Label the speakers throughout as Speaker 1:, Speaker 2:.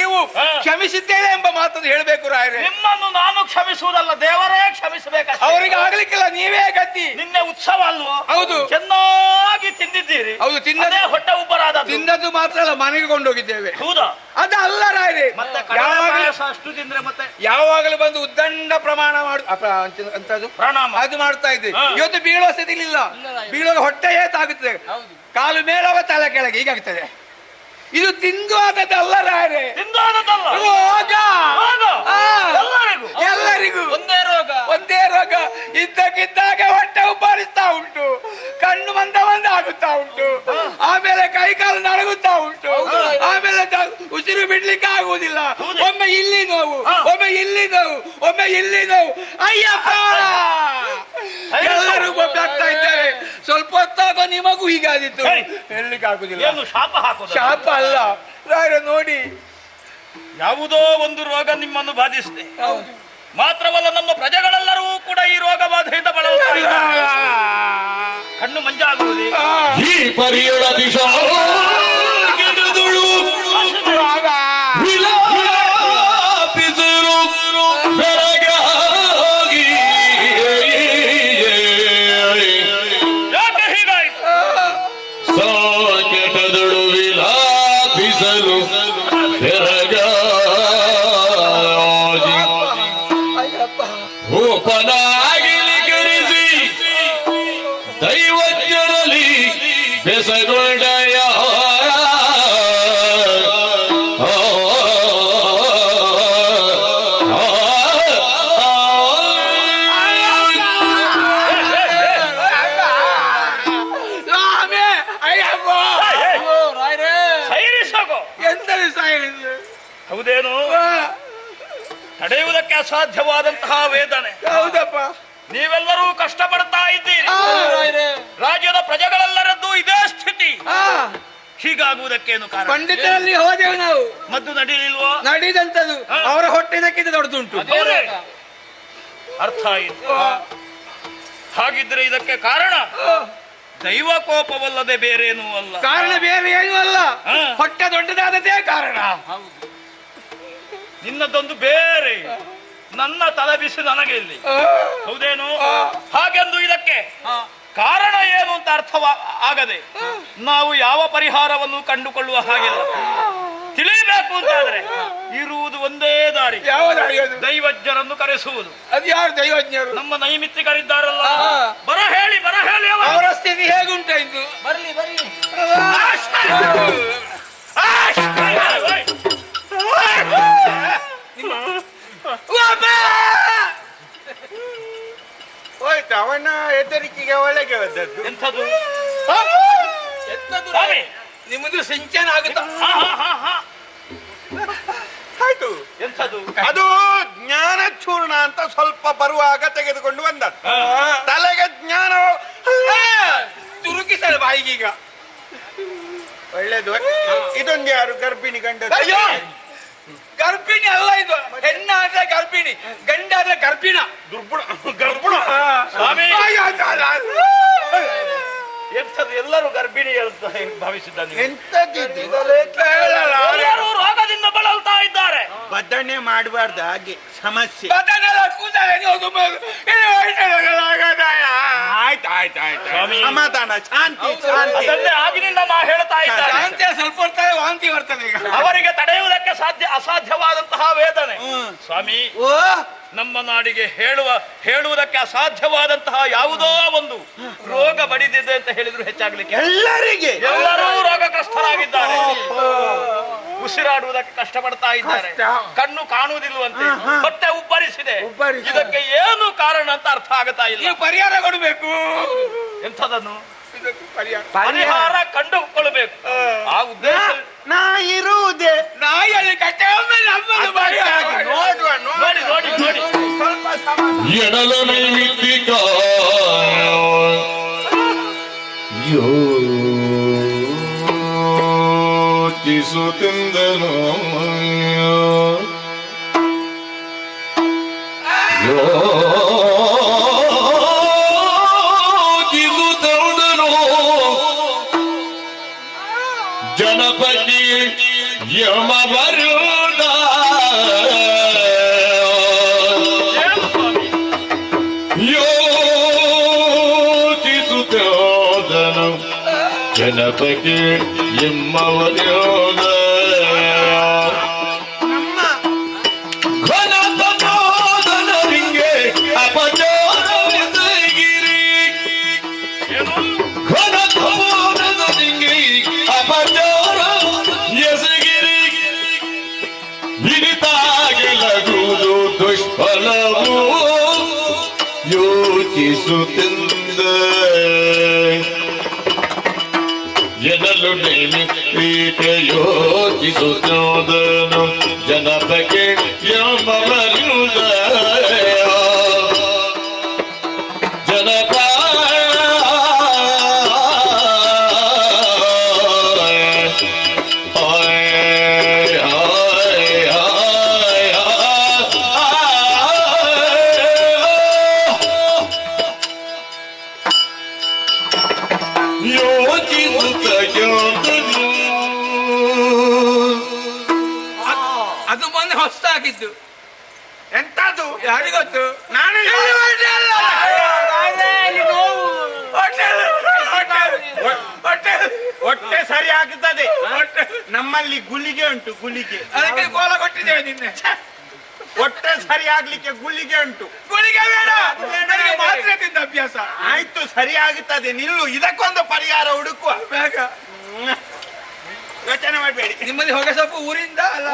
Speaker 1: ನೀವು ಕ್ಷಮಿಸಿದ್ದೇನೆ ಎಂಬ ಮಾತನ್ನು ಹೇಳಬೇಕು ರಾಯರೇ.
Speaker 2: ನಿಮ್ಮನ್ನು ನಾನು ಕ್ಷಮಿಸುವುದಲ್ಲ, ದೇವರೇ ಕ್ಷಮಿಸಬೇಕು.
Speaker 1: ಅವರಿಗೆ ಆಗ್ಲಿಕ್ಕಿಲ್ಲ, ನೀವೇ ಗತಿ.
Speaker 2: ನಿನ್ನೆ ಉತ್ಸವ ಅಲ್ವೋ?
Speaker 1: ಹೌದು.
Speaker 2: ಚೆನ್ನಾಗಿ ತಿಂದಿದ್ದೀರಿ.
Speaker 1: ಹೌದು, ತಿನ್ನದೇ
Speaker 2: ಹೊಟ್ಟೆ ಉಬ್ಬರಾದ.
Speaker 1: ತಿನ್ನದು ಮಾತ್ರ ಅಲ್ಲ, ಮನೆಗೆ ಕೊಂಡೋಗಿದ್ದೇವೆ.
Speaker 2: ಹೌದಾ?
Speaker 1: ಅದಲ್ಲ ರಾಯರೇ,
Speaker 2: ಅಷ್ಟು ತಿಂದ್ರೆ ಮತ್ತೆ
Speaker 1: ಯಾವಾಗಲೂ ಬಂದು ಉದ್ದಂಡ ಪ್ರಮಾಣ ಅಂತದ್ದು
Speaker 2: ಪ್ರಣಾಮ
Speaker 1: ಅದು ಮಾಡ್ತಾ ಇದ್ದೆ. ಇವತ್ತು ಬೀಳೋ ಸ್ಥಿತಿಲಿಲ್ಲ, ಬೀಳುವಾಗ ಹೊಟ್ಟೆ ಏತಾಗುತ್ತದೆ, ಕಾಲು ಮೇಲೋಗ ತಲೆ ಕೆಳಗೆ ಹೀಗಾಗ್ತದೆ. ಇದು ತಿಂದು ಆದದ್ದಲ್ಲ ರಾಯರೇ,
Speaker 2: ತಿಂದು ಆದದ್ದಲ್ಲ,
Speaker 1: ರೋಗ.
Speaker 2: ಎಲ್ಲರಿಗೂ
Speaker 1: ಒಂದೇ ರೋಗ, ಒಂದೇ ರೋಗ. ಇದ್ದಕ್ಕಿದ್ದಾಗ ಹೊಟ್ಟೆ ಉಬ್ಬರಿಸ್ತಾ ಉಂಟು, ಕಣ್ಣು ಮಂದ ಆಗುತ್ತಾ ಉಂಟು, ಆಮೇಲೆ ಕೈ ಕಾಲು ನಡಗುತ್ತಾ ಉಂಟು, ಆಮೇಲೆ ಉಸಿರು ಬಿಡ್ಲಿಕ್ಕೆ ಆಗುವುದಿಲ್ಲ. ಒಮ್ಮೆ ಇಲ್ಲಿ ನೋವು, ಒಮ್ಮೆ ಇಲ್ಲಿ ನೋವು, ಒಮ್ಮೆ ಇಲ್ಲಿ ನೋವು. ಅಯ್ಯಪ್ಪ, ಎಲ್ಲರೂ ಗೊತ್ತಾಗ್ತಾ ಇದ್ದಾರೆ. ಸ್ವಲ್ಪ ಹೊತ್ತಾಗ ನಿಮಗೂ ಹೀಗಾದಿತ್ತು, ಹೇಳಲಿಕ್ಕೆ ಆಗುದಿಲ್ಲ.
Speaker 2: ಶಾಪ ಹಾಕೋದು?
Speaker 1: ಶಾಪ ಅಲ್ಲ ರಾಯರೇ, ನೋಡಿ
Speaker 2: ಯಾವುದೋ ಒಂದು ರೋಗ ನಿಮ್ಮನ್ನು ಬಾಧಿಸಿದೆ. ಮಾತ್ರವಲ್ಲ, ನಮ್ಮ ಪ್ರಜೆಗಳೆಲ್ಲರೂ ಕೂಡ ಈ ರೋಗ ಬಾಧೆಯಿಂದ ಬಳಲುತ್ತಾರೆ. ಕಣ್ಣು ಮಂಜಾಗುವುದು.
Speaker 3: ಈ ಪರಿಯಳ ದಿಶಾ
Speaker 2: ಯಾಕೆ ಹೀಗಾಯ್ತು?
Speaker 3: ಸಾಕೆಟದಳು ವಿಲಾಪಿಸಲು ಭೂಪನಾಗಿಲಿ ಕರೆಸಿ ದೈವಜ್ಞರಲ್ಲಿ ಬೆಸಗೊಂಡಯ
Speaker 2: ಹೌದೇನು? ತಡೆಯುವುದಕ್ಕೆ ಅಸಾಧ್ಯವಾದಂತಹ ವೇದನೆ.
Speaker 1: ಹೌದಪ್ಪ,
Speaker 2: ನೀವೆಲ್ಲರೂ ಕಷ್ಟಪಡ್ತಾ ಇದ್ದೀರಿ. ರಾಜ್ಯದ ಪ್ರಜೆಗಳೆಲ್ಲರದ್ದು ಇದೇ ಸ್ಥಿತಿ. ಹೀಗಾಗುವುದಕ್ಕೇನು ಕಾರಣ?
Speaker 1: ಪಂಡಿತರಲ್ಲಿ ಹೋದೆವು ನಾವು,
Speaker 2: ಮದ್ದು ನಡೀಲಿಲ್ವೋ?
Speaker 1: ನಡೀದಂತದ್ದು ಅವರ ಹೊಟ್ಟೆನಕ್ಕಿಂತ ದೊಡ್ಡದುಂಟು.
Speaker 2: ಅರ್ಥ ಆಯಿತು. ಹಾಗಿದ್ರೆ ಇದಕ್ಕೆ ಕಾರಣ ದೈವ ಕೋಪವಲ್ಲದೆ ಬೇರೇನೂ ಅಲ್ಲ.
Speaker 1: ಕಾರಣ ಬೇರೆ ಏನೂ ಅಲ್ಲ, ಹೊಟ್ಟೆ ದೊಡ್ಡದಾದದೇ ಕಾರಣ.
Speaker 2: ನಿನ್ನದೊಂದು ಬೇರೆ, ನನ್ನ ತಲೆ ಬಿಸಿ ನನಗೆ ಇಲ್ಲಿ. ಹೌದೇನು? ಹಾಗೆಂದು ಇದಕ್ಕೆ ಕಾರಣ ಏನು ಅಂತ ಆಗದೆ ನಾವು ಯಾವ ಪರಿಹಾರವನ್ನು ಕಂಡುಕೊಳ್ಳುವ ಹಾಗಿಲ್ಲ. ತಿಳಿಯಬೇಕು ಅಂತಾದ್ರೆ ಇರುವುದು ಒಂದೇ ದಾರಿ.
Speaker 1: ಯಾವ ದಾರಿ?
Speaker 2: ದೈವಜ್ಞರನ್ನು ಕರೆಸುವುದು.
Speaker 1: ಅದು ಯಾರು ದೈವಜ್ಞರು?
Speaker 2: ನಮ್ಮ ನೈಮಿತ್ತಿಗರಿದ್ದಾರಲ್ಲ, ಬರ ಹೇಳಿ
Speaker 1: ಅವರ ಸ್ಥಿತಿ ಹೇಗುಂಟಾಯ್ತು?
Speaker 2: ಬರ್ಲಿ
Speaker 1: ಹೋಯ್ತು, ಅವನ ಹೆದರಿಕೆಗೆ ಒಳಗೆ ಹೋದದ್ದು.
Speaker 2: ಎಂಥದ್ದು?
Speaker 1: ನಿಮ್ಮದು ಸಿಂಚನ ಆಗುತ್ತ. ಆಯ್ತು.
Speaker 2: ಎಂಥದ್ದು?
Speaker 4: ಅದು ಜ್ಞಾನ ಚೂರ್ಣ ಅಂತ ಸ್ವಲ್ಪ ಬರುವಾಗ ತೆಗೆದುಕೊಂಡು ಬಂದದ್ದು. ತಲೆಗೆ ಜ್ಞಾನ
Speaker 1: ತುರುಕಿಸಲು ಬಾಯಿಗೀಗ.
Speaker 4: ಒಳ್ಳೇದು. ಇದೊಂದು ಯಾರು ಗರ್ಭಿಣಿ ಗಂಡ?
Speaker 1: ಅಯ್ಯೋ, ಗರ್ಭಿಣಿ ಅಲ್ಲ ಇದು, ಹೆಣ್ಣಾದ್ರೆ ಗರ್ಭಿಣಿ, ಗಂಡಾದ್ರೆ ಗರ್ಭಿಣ.
Speaker 2: ಗರ್ಭುಣ ಸ್ವಾಮಿ. ಎಂಥದ್ದು? ಎಲ್ಲರೂ ಗರ್ಭಿಣಿ ಭಾವಿಸಿದ್ದಾನೆ. ಎಲ್ಲರೂ ರೋಗದಿಂದ ಬಳಲ್ತಾ ಇದ್ದಾರೆ.
Speaker 4: ಬದನೆ ಮಾಡಬಾರ್ದು, ಹಾಗೆ ಸಮಸ್ಯೆ. ಆಯ್ತು, ಸಮಾಧಾನ, ಶಾಂತಿ.
Speaker 2: ಅದನ್ನೇ ಆಗಿನಿಂದ ನಾ ಹೇಳ್ತಾ ಇದ್ದಾರೆ.
Speaker 1: ಸ್ವಲ್ಪ ಹೊತ್ತಾಗ ವಾಂತಿ ಬರ್ತದೆ ಈಗ.
Speaker 2: ಅವರಿಗೆ ತಡೆಯುವುದಕ್ಕೆ ಅಸಾಧ್ಯವಾದಂತಹ ವೇದನೆ. ಸ್ವಾಮಿ, ನಮ್ಮ ನಾಡಿಗೆ ಹೇಳುವುದಕ್ಕೆ ಅಸಾಧ್ಯವಾದಂತಹ ಯಾವುದೋ ಒಂದು ರೋಗ ಬಡಿದಿದೆ ಅಂತ ಹೇಳಿದ್ರು ಹೆಚ್ಚಾಗ್ಲಿಕ್ಕೆ. ಎಲ್ಲರೂ ರೋಗಗ್ರಸ್ತರಾಗಿದ್ದಾರೆ. ಉಸಿರಾಡುವುದಕ್ಕೆ ಕಷ್ಟಪಡ್ತಾ ಇದ್ದಾರೆ. ಕಣ್ಣು ಕಾಣುವುದಿಲ್ಲವಂತೆ, ಹೊಟ್ಟೆ ಉಬ್ಬರಿಸಿದೆ. ಇದಕ್ಕೆ ಏನು ಕಾರಣ ಅಂತ ಅರ್ಥ ಆಗ್ತಾ ಇಲ್ಲ.
Speaker 1: ಪರಿಹಾರ ಕೊಡಬೇಕು.
Speaker 2: ಎಂಥದನ್ನು? ಪರಿಹಾರ ಕಂಡುಕೊಳ್ಳಬೇಕು. ಆ ಉದ್ದೇಶ
Speaker 4: ನಾ ಇರುವುದೇ
Speaker 1: ನಾಯಿ ಕಟ್ಟೆ
Speaker 2: ನೋಡಿ ನೋಡಿ ನೋಡಿ.
Speaker 3: ಎಡಲ ನೈಮಿತ್ತಿಕ ಯೋಚಿಸುತ್ತಿಂದನು ಜನಪದಿ ಯಮ ಬರುವುದ
Speaker 2: ಏನು ಸ್ವಾಮಿ?
Speaker 3: ಯೋಚಿಸುತ್ತೋದನು ಜನಪಕ್ಕೆ ಯಮ ಬರುವುದ
Speaker 4: ನಮ್ಮ
Speaker 3: ಘನತೋದನರಿಗೆ ಅಪಚಾರವಿದಗಿರಿ
Speaker 2: ಏನು?
Speaker 3: ಘನತೋದನರಿಗೆ ಅಪಚಾರ ಎಸಗಿರಿ ಹಿಡಿತಾಗಲಗುವುದು ದುಷ್ಫಲವು ಯೋಚಿಸುತ್ತಿಂದ ಜನಲು ನೇಮಿತ ಯೋಚಿಸುತ್ತೋದನು ಜನಪಕ್ಕೆ ಯಮ ಬರುವುದ ಜನಪ
Speaker 1: ಅದು ಮೊನ್ನೆ ಹೊಸ್ತಾಗಿದ್ದು.
Speaker 4: ಎಂತದು
Speaker 1: ಯಾರಿಗೊತ್ತು?
Speaker 4: ನಾನು ಹೊಟ್ಟೆ ಸರಿ ಆಗುತ್ತದೆ. ನಮ್ಮಲ್ಲಿ ಗುಳಿಗೆ ಉಂಟು, ಗುಳಿಗೆ.
Speaker 1: ಅದಕ್ಕೆ ಕೋಲ ಕೊಟ್ಟಿದ್ದೇವೆ ನಿನ್ನೆ.
Speaker 4: ಹೊಟ್ಟೆ ಸರಿ ಆಗ್ಲಿಕ್ಕೆ ಗುಳಿಗೆ ಉಂಟು.
Speaker 1: ಗುಳಿಗೆ ಬೇಡ, ನನಗೆ ಮಾತ್ರೆ ತಿಂದ ಅಭ್ಯಾಸ.
Speaker 4: ಆಯ್ತು, ಸರಿ ಆಗುತ್ತದೆ. ನಿಲ್ಲು, ಇದಕ್ಕೊಂದು ಪರಿಹಾರ ಹುಡುಕುವ.
Speaker 1: ಬೇಗ
Speaker 4: ಯೋಚನೆ ಮಾಡಬೇಡಿ.
Speaker 1: ನಿಮ್ಮಲ್ಲಿ ಹೊಗೆ ಸೊಪ್ಪು ಊರಿಂದ ಅಲ್ಲ?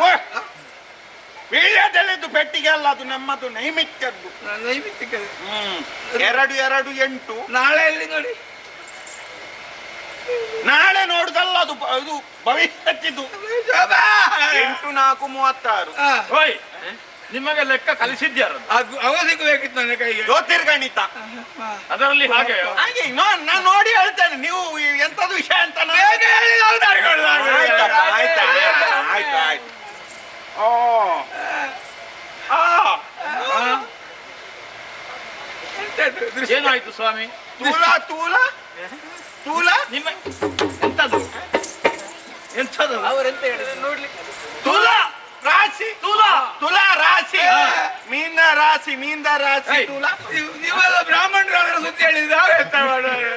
Speaker 4: ವೀಳ್ಯದೆಲೆದು ಪೆಟ್ಟಿಗೆ ಅಲ್ಲ, ಅದು ನಮ್ಮದು ನೈಮಿತ್ಯದ್ದು.
Speaker 1: ನೈಮಿತ್ತಿಕ
Speaker 4: 228.
Speaker 1: ನಾಳೆ ಎಲ್ಲಿ ನೋಡಿ?
Speaker 4: ನಾಳೆ ನೋಡುದಲ್ಲ, ಅದು ಅದು ಭವಿಷ್ಯತ್ತಿದ್ದು. 8-4-36.
Speaker 2: ಓಯ್, ನಿಮಗೆ ಲೆಕ್ಕ ಕಲಿಸಿದ್ಯಾರು?
Speaker 1: ಅದು ಅವ ಸಿಗಬೇಕಿತ್ತು ನನ್ನ ಕೈಗೆ.
Speaker 4: ಜ್ಯೋತಿರ್ಗಣಿತ
Speaker 2: ಅದರಲ್ಲಿ ಹಾಗೆ
Speaker 4: ಹಾಗೆ ನಾನು ನೋಡಿ ಹೇಳ್ತೇನೆ. ನೀವು ಎಂತದು ವಿಷಯ ಅಂತ
Speaker 1: ಬೇಗ ಹೇಳಿ ನಾವು ತಡೆಕೊಳ್ಳೋದು.
Speaker 4: ಆಯ್ತಪ್ಪ, ಆಯ್ತು. ಓ
Speaker 2: ಏನಾಯ್ತು ಸ್ವಾಮಿ?
Speaker 4: ತೂಲ
Speaker 2: ನಿಮ್ಮ ಎಂತದು ಎಂತದು?
Speaker 1: ಅವರೆಂತ ಹೇಳಿದ್ರು ನೋಡ್ಲಿಕ್ಕೆ?
Speaker 4: ತುಲಾ ರಾಶಿ, ತುಲಾ ರಾಶಿ, ಮೀನ ರಾಶಿ, ತುಲಾ.
Speaker 1: ನೀವೆಲ್ಲ ಬ್ರಾಹ್ಮಣರು ಅದರ ಸುದ್ದಿ ಹೇಳಿದ್ರೆ ನಾವು ಎಂತ ಮಾಡೋದು?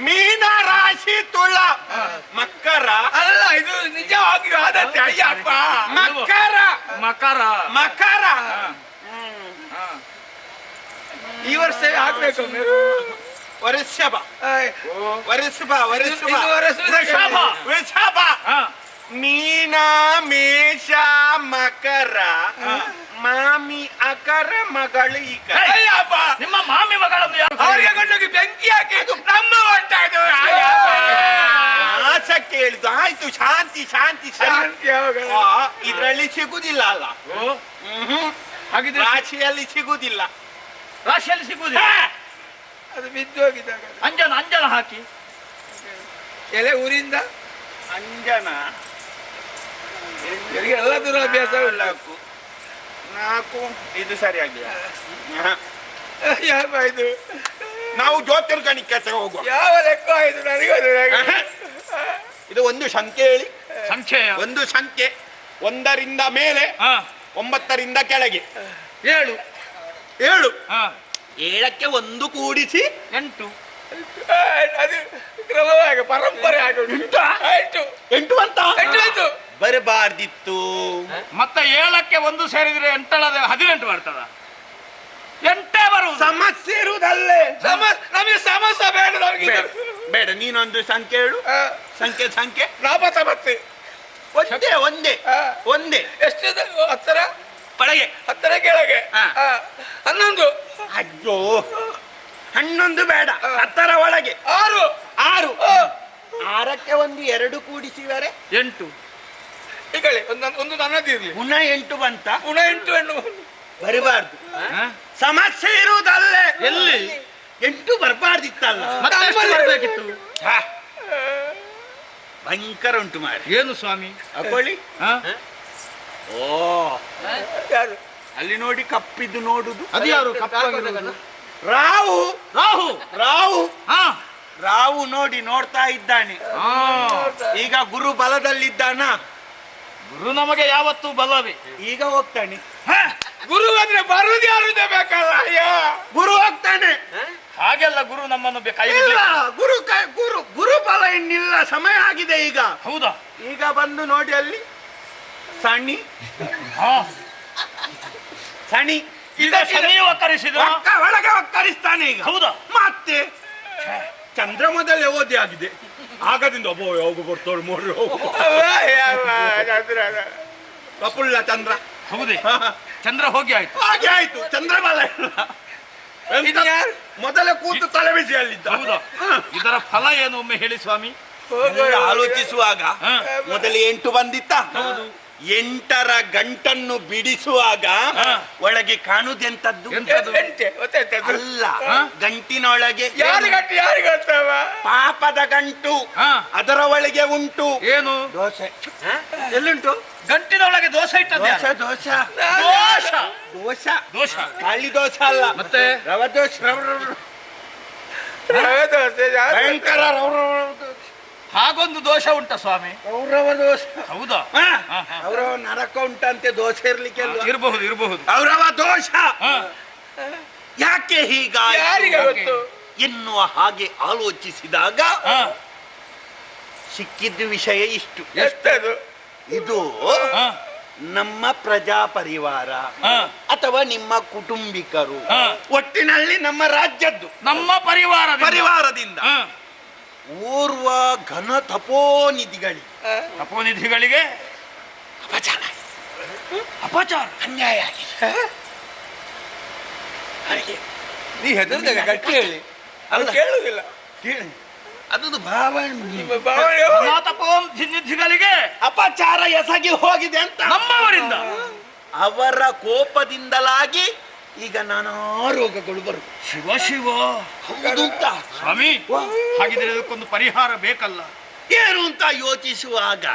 Speaker 4: ಮೀನ ರಾಶಿ ತುಲಾ. ಮಕರ
Speaker 1: ಅಲ್ಲ, ಇದು ನಿಜವಾಗಿ ಆದತ್ತೆ. ಅಯ್ಯಪ್ಪ,
Speaker 4: ಮಕರ
Speaker 1: ಈ ವರ್ಷ ಆಗ್ಬೇಕು.
Speaker 4: ವೃಷಭ ಮೀನ ಮೇಷ ಮಕರ ಮಾಮಿ ಅಕರ ಮಗಳು ಇಕ.
Speaker 1: ಅಯ್ಯಪ್ಪ,
Speaker 2: ನಿಮ್ಮ ಮಾಮಿ ಮಗಳನ್ನು ಯಾರು?
Speaker 1: ಅವ್ರಿಗೆ ಕೊಂಡೋಗಿ ಬೆಂಕಿ ಹಾಕಿ ನಮ್ಮ ಹೊಂಟಾಯ್ತು.
Speaker 4: ಆಸ ಕೇಳಿದ್ದು. ಆಯ್ತು, ಶಾಂತಿ. ಇದ್ರಲ್ಲಿ ಸಿಗುದಿಲ್ಲ ಅಲ್ಲ?
Speaker 2: ಹಾಗಿದ್ರೆ
Speaker 4: ರಾಶಿಯಲ್ಲಿ ಸಿಗುದಿಲ್ಲ.
Speaker 2: ರಾಶಿಯಲ್ಲಿ ಸಿಗುವುದಿಲ್ಲ.
Speaker 1: ಅದು ಬಿದ್ದು ಹೋಗಿದ್ದಾಗ
Speaker 2: ಅಂಜನ ಹಾಕಿ
Speaker 1: ಎಲೆ ಊರಿಂದ
Speaker 4: ಅಂಜನ
Speaker 1: ಎಲ್ಲ ದುರಭ್ಯಾಸ ಇಲ್ಲ.
Speaker 4: 4 ಇದು ಸರಿಯಾಗಿಲ್ಲ.
Speaker 1: ಯಾವ ಇದು?
Speaker 4: ನಾವು ಜ್ಯೋತಿರ್ಗಣಿಕೆ ಹೋಗುವ.
Speaker 1: ಯಾವ ಲೆಕ್ಕ ಆಯ್ತು ನನಗೋದು.
Speaker 4: ಇದು ಒಂದು ಸಂಖ್ಯೆ ಹೇಳಿ.
Speaker 2: ಸಂಖ್ಯೆಯ
Speaker 4: ಒಂದು ಸಂಖ್ಯೆ 1ರಿಂದ ಮೇಲೆ 9ರಿಂದ ಕೆಳಗೆ
Speaker 2: 7.
Speaker 4: 7ಕ್ಕೆ 1 ಕೂಡಿಸಿ
Speaker 2: 8.
Speaker 1: ಅದು ಕ್ರಮವಾಗಿ ಪರಂಪರೆ ಆಗೋದು. ಆಯ್ತು,
Speaker 4: 8 ಅಂತ ಬರಬಾರ್ದಿತ್ತು.
Speaker 2: ಮತ್ತೆ 7ಕ್ಕೆ 1 ಸೇರಿದ್ರೆ 18 ಮಾಡ್ತದ? 8 ಬರುವುದು.
Speaker 4: ಸಮಸ್ಯೆ ಇರುವುದಲ್ಲೇ.
Speaker 1: ನಮಗೆ ಸಮಸ್ಯೆ ಬೇಡ. ನಮಗೆ
Speaker 4: ಬೇಡ, ನೀನೊಂದು ಸಂಖ್ಯೆ ಹೇಳು. ಸಂಖ್ಯೆ
Speaker 1: ನಾಪತ್ತ ಮತ್ತೆ
Speaker 4: ಒಂದೇ.
Speaker 1: ಎಷ್ಟು? 10ರ
Speaker 4: ಒಳಗೆ,
Speaker 1: 10ರ ಕೆಳಗೆ 11.
Speaker 4: ಅಯ್ಯೋ, 11 ಬೇಡ, 10ರ ಒಳಗೆ
Speaker 1: 6.
Speaker 4: 6ಕ್ಕೆ 1 2 ಕೂಡಿಸಿದರೆ
Speaker 2: 8.
Speaker 1: ಈಗಲೇ ಒಂದು ನನ್ನದಿರ್ಲಿ.
Speaker 4: ಪುನಃ 8 ಬಂತ.
Speaker 1: ಪುನಃ 8 ಹೆಣ್ಣು
Speaker 4: ಬರಬಾರ್ದು. ಸಮಸ್ಯೆ ಇರುವುದಲ್ಲೇ.
Speaker 2: ಎಲ್ಲಿ?
Speaker 4: 8 ಬರಬಾರ್ದಿತ್ತಲ್ಲ.
Speaker 2: ಮತ್ತೆ ಎಷ್ಟು ಬರ್ಬೇಕಿತ್ತು?
Speaker 4: ಭಯಂಕರ ಉಂಟು ಮಾಡಿ.
Speaker 2: ಏನು ಸ್ವಾಮಿ?
Speaker 4: ಹಾಕೊಳ್ಳಿ. ಓ,
Speaker 1: ಯಾರು?
Speaker 4: ಅಲ್ಲಿ ನೋಡಿ, ಕಪ್ಪಿದ್ದು ನೋಡುದು.
Speaker 2: ಅದು ಯಾರು ಕಪ್ಪಾಗಿರುವುದು?
Speaker 4: ರಾಹು.
Speaker 2: ಹಾ,
Speaker 4: ರಾವು ನೋಡಿ ನೋಡ್ತಾ ಇದ್ದಾನೆ. ಈಗ ಗುರು ಬಲದಲ್ಲಿದ್ದಾನ.
Speaker 2: ಗುರು ನಮಗೆ ಯಾವತ್ತೂ ಬಲ್ಲವೇ.
Speaker 4: ಈಗ ಹೋಗ್ತಾನೆ.
Speaker 1: ಗುರು ಅಂದ್ರೆ ಬರುದು ಯಾರು ಬೇಕಲ್ಲ. ಅಯ್ಯ
Speaker 4: ಗುರು ಹೋಗ್ತಾನೆ.
Speaker 2: ಹಾಗೆಲ್ಲ ಗುರು ನಮ್ಮನ್ನು ಕೈ
Speaker 4: ಇಲ್ಲ, ಗುರು ಗುರು ಬಲ ಇನ್ನಿಲ್ಲ, ಸಮಯ ಆಗಿದೆ ಈಗ.
Speaker 2: ಹೌದಾ?
Speaker 4: ಈಗ ಬಂದು ನೋಡಿ ಅಲ್ಲಿ ಸಣಿ
Speaker 2: ಹಾ,
Speaker 4: ಸಣಿ
Speaker 2: ಈಗ ಶನಿಯು ಒಕ್ಕರಿಸಿದ.
Speaker 4: ಒಳಗೆ ಒಕ್ಕರಿಸ್ತಾನೆ ಈಗ.
Speaker 2: ಹೌದಾ?
Speaker 4: ಮತ್ತೆ ಚಂದ್ರ ಮೊದಲೇ ಓದಿ ಆಗಿದೆ. ಆಗದಿಂದ ಒಬ್ಬ ಹೋಗು ಬರ್ತಾడు ಮೂರು ಪ್ರಫುಲ್ಲ ಚಂದ್ರ.
Speaker 2: ಹೌದೇ? ಚಂದ್ರ ಹೋಗಿ ಆಯ್ತು.
Speaker 4: ಹಾಗೆ ಆಯ್ತು. ಚಂದ್ರಬಲ ಮೊದಲೇ ಕೂತು ತಲೆ ಬಿಸಿ ಅಲ್ಲಿದ್ದ.
Speaker 2: ಹೌದಾ? ಇದರ ಫಲ ಏನು ಒಮ್ಮೆ ಹೇಳಿ ಸ್ವಾಮಿ.
Speaker 4: ಆಲೋಚಿಸುವಾಗ
Speaker 2: ಹಾ.
Speaker 4: ಮೊದಲು 8 ಬಂದಿತ್ತ.
Speaker 2: ಹೌದು.
Speaker 4: 8ರ ಗಂಟನ್ನು ಬಿಡಿಸುವಾಗ
Speaker 2: ಹಾ.
Speaker 4: ಒಳಗೆ ಕಾಣುದೆಂತದ್ದು?
Speaker 2: ಎಂತದು?
Speaker 4: ಅಲ್ಲ, ಗಂಟಿನೊಳಗೆ
Speaker 1: ಯಾರು ಗಟ್ಟಿ ಯಾರು ಗೊತ್ತವ?
Speaker 4: ಪಾಪದ ಗಂಟು.
Speaker 2: ಹಾ.
Speaker 4: ಅದರ ಒಳಗೆ ಉಂಟು
Speaker 2: ಏನು?
Speaker 4: ದೋಸೆ. ಎಲ್ಲಿಂಟು?
Speaker 2: ಗಂಟಿನೊಳಗೆ ದೋಸೆ ಇಟ್ಟದ್ದು ಯಾರು?
Speaker 4: ದೋಸೆ
Speaker 2: ದೋಷ.
Speaker 4: ದೋಷ
Speaker 2: ದೋಷ.
Speaker 4: ಖಾಲಿ ದೋಸೆ ಅಲ್ಲ,
Speaker 2: ಮತ್ತೆ?
Speaker 4: ರವೆ ದೋಸೆ. ಭಯಂಕರ
Speaker 2: ಹಾಗೊಂದು ದೋಷ ಉಂಟ ಸ್ವಾಮಿ?
Speaker 4: ರೌರವ ದೋಷ.
Speaker 2: ಹೌದಾ?
Speaker 4: ರೌರವ ನರಕ ಉಂಟಂತೆ, ದೋಷೆ ಇರ್ಲಿಕ್ಕೆ
Speaker 2: ಇರಬಹುದು ಇರಬಹುದು.
Speaker 4: ರೌರವ ದೋಷ.
Speaker 2: ಹಾ.
Speaker 4: ಯಾಕೆ
Speaker 1: ಯಾರಿಗೆ
Speaker 4: ಹೀಗಾಗಿ
Speaker 1: ಗೊತ್ತು?
Speaker 4: ಎನ್ನುವ ಹಾಗೆ ಆಲೋಚಿಸಿದಾಗ
Speaker 2: ಹಾ.
Speaker 4: ಸಿಕ್ಕಿದ್ದ ವಿಷಯ ಇಷ್ಟು.
Speaker 1: ಎಷ್ಟದು?
Speaker 4: ಇದು
Speaker 2: ಹಾ.
Speaker 4: ನಮ್ಮ ಪ್ರಜಾ ಪರಿವಾರ
Speaker 2: ಹಾ.
Speaker 4: ಅಥವಾ ನಿಮ್ಮ ಕುಟುಂಬಿಕರು,
Speaker 2: ಹಾ.
Speaker 4: ಒಟ್ಟಿನಲ್ಲಿ ನಮ್ಮ ರಾಜ್ಯದ್ದು,
Speaker 2: ನಮ್ಮ
Speaker 4: ಪರಿವಾರದಿಂದ
Speaker 2: ಹಾ.
Speaker 4: ಓರ್ವ ಘನ ತಪೋನಿಧಿಗಳಿಗೆ
Speaker 2: ತಪೋನಿಧಿಗಳಿಗೆ
Speaker 4: ಅಪಚಾರ,
Speaker 2: ಅಪಚಾರ,
Speaker 4: ಅನ್ಯಾಯ ಆಗಿದೆ. ಹಾಗೆ
Speaker 1: ನೀ ಹೆದರ್ದಾಗ ಗಟ್ಟಿ ಹೇಳಿ.
Speaker 4: ಅಲ್ಲ,
Speaker 1: ಕೇಳುದಿಲ್ಲ.
Speaker 4: ಕೇಳಿ, ಅದೊಂದು ಭಾವನೆ.
Speaker 2: ತಪೋನಿಧಿಗಳಿಗೆ
Speaker 4: ಅಪಚಾರ ಎಸಗಿ ಹೋಗಿದೆ ಅಂತ
Speaker 2: ನಮ್ಮವರಿಂದ
Speaker 4: ಅವರ ಕೋಪದಿಂದಲಾಗಿ ಈಗ ನಾನಾ ರೋಗಗಳು ಬರುವುದು.
Speaker 2: ಶಿವ ಶಿವ.
Speaker 4: ಹೌದು ಅಂತ
Speaker 2: ಸ್ವಾಮಿ, ಹಾಗಿದ್ರೆ ಅದಕ್ಕೊಂದು ಪರಿಹಾರ ಬೇಕಲ್ಲ?
Speaker 4: ಏನು ಅಂತ ಯೋಚಿಸುವಾಗ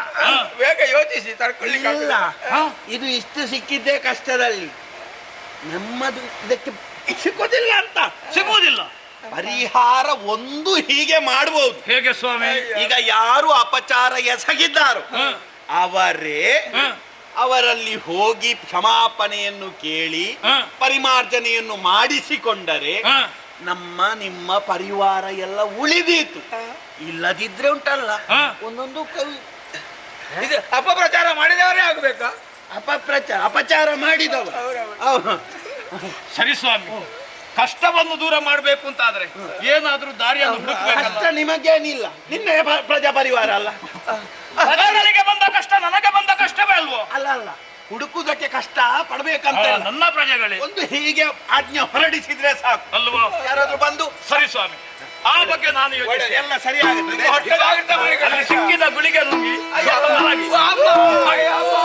Speaker 1: ಬೇಗ ಯೋಚಿಸಿ ತಡ್ಕೊಳ್ಳಿಕ್ಕೆ
Speaker 4: ಇಲ್ಲ,
Speaker 2: ಹಾ.
Speaker 4: ಇದು ಇಷ್ಟು ಸಿಕ್ಕಿದ್ದೇ ಕಷ್ಟದಲ್ಲಿ, ನಮ್ಮದು ಇದಕ್ಕೆ ಸಿಕ್ಕೋದಿಲ್ಲ ಅಂತ.
Speaker 2: ಸಿಗುವುದಿಲ್ಲ.
Speaker 4: ಪರಿಹಾರ ಒಂದು ಹೀಗೆ ಮಾಡಬಹುದು.
Speaker 2: ಹೇಗೆ ಸ್ವಾಮಿ?
Speaker 4: ಈಗ ಯಾರು ಅಪಚಾರ ಎಸಗಿದ್ದಾರೋ
Speaker 2: ಹಾ.
Speaker 4: ಅವರೇ
Speaker 2: ಹಾ.
Speaker 4: ಅವರಲ್ಲಿ ಹೋಗಿ ಕ್ಷಮಾಪಣೆಯನ್ನು ಕೇಳಿ
Speaker 2: ಹಾ.
Speaker 4: ಪರಿಮಾರ್ಜನೆಯನ್ನು ಮಾಡಿಸಿಕೊಂಡರೆ
Speaker 2: ಹಾ.
Speaker 4: ನಮ್ಮ ನಿಮ್ಮ ಪರಿವಾರ ಎಲ್ಲ ಉಳಿದೀತು. ಇಲ್ಲದಿದ್ರೆ ಉಂಟಲ್ಲ,
Speaker 2: ಹಾ.
Speaker 4: ಒಂದೊಂದು ಕವಿ
Speaker 1: ಇದು ಅಪಪ್ರಚಾರ ಮಾಡಿದವರೇ ಆಗ್ಬೇಕಾ?
Speaker 4: ಅಪಚಾರ ಮಾಡಿದವ.
Speaker 2: ಸರಿ ಸ್ವಾಮಿ, ಕಷ್ಟವನ್ನು ದೂರ ಮಾಡಬೇಕು ಅಂತ ಆದ್ರೆ ಏನಾದ್ರೂ ದಾರಿಯನ್ನು ಹುಡುಕ್ಬೇಕಲ್ಲ?
Speaker 4: ಕಷ್ಟ ನಿಮಗೇನಿಲ್ಲ, ನಿನ್ನೆ ಪ್ರಜಾ ಪರಿವಾರ ಅಲ್ಲ.
Speaker 2: ಪ್ರಜೆಗಳಿಗೆ ಬಂದ ಕಷ್ಟ ನನಗೆ ಬಂದ ಕಷ್ಟವೇ ಅಲ್ವೋ?
Speaker 4: ಅಲ್ಲ, ಹುಡುಕುದಕ್ಕೆ ಕಷ್ಟ ಪಡ್ಬೇಕಂತ ಇಲ್ಲ.
Speaker 2: ನನ್ನ ಪ್ರಜೆಗಳೇ
Speaker 4: ಒಂದು ಹೀಗೆ ಆಜ್ಞೆ ಹೊರಡಿಸಿದ್ರೆ ಸಾಕು,
Speaker 2: ಅಲ್ವೋ?
Speaker 4: ಯಾರಾದ್ರೂ ಬಂದು
Speaker 2: ಸರಿ ಸ್ವಾಮಿ, ಆ ಬಗ್ಗೆ ನಾನು ಯೋಚಿಸಿ
Speaker 4: ಎಲ್ಲ ಸರಿಯಾಗುತ್ತದೆ.
Speaker 1: ಹೊಟ್ಟೆಗಾಗಿರ್ತ ಮನೆಗೆ.
Speaker 2: ಅಲ್ಲಿ ಸಿಕ್ಕಿದ ಗುಳಿಗೆ ನುಂಗಿ
Speaker 1: ಅಯ್ಯವ್ವ.
Speaker 2: ಮಲಗಿ.
Speaker 1: ಅಮ್ಮ. ಅಯ್ಯವ್ವ.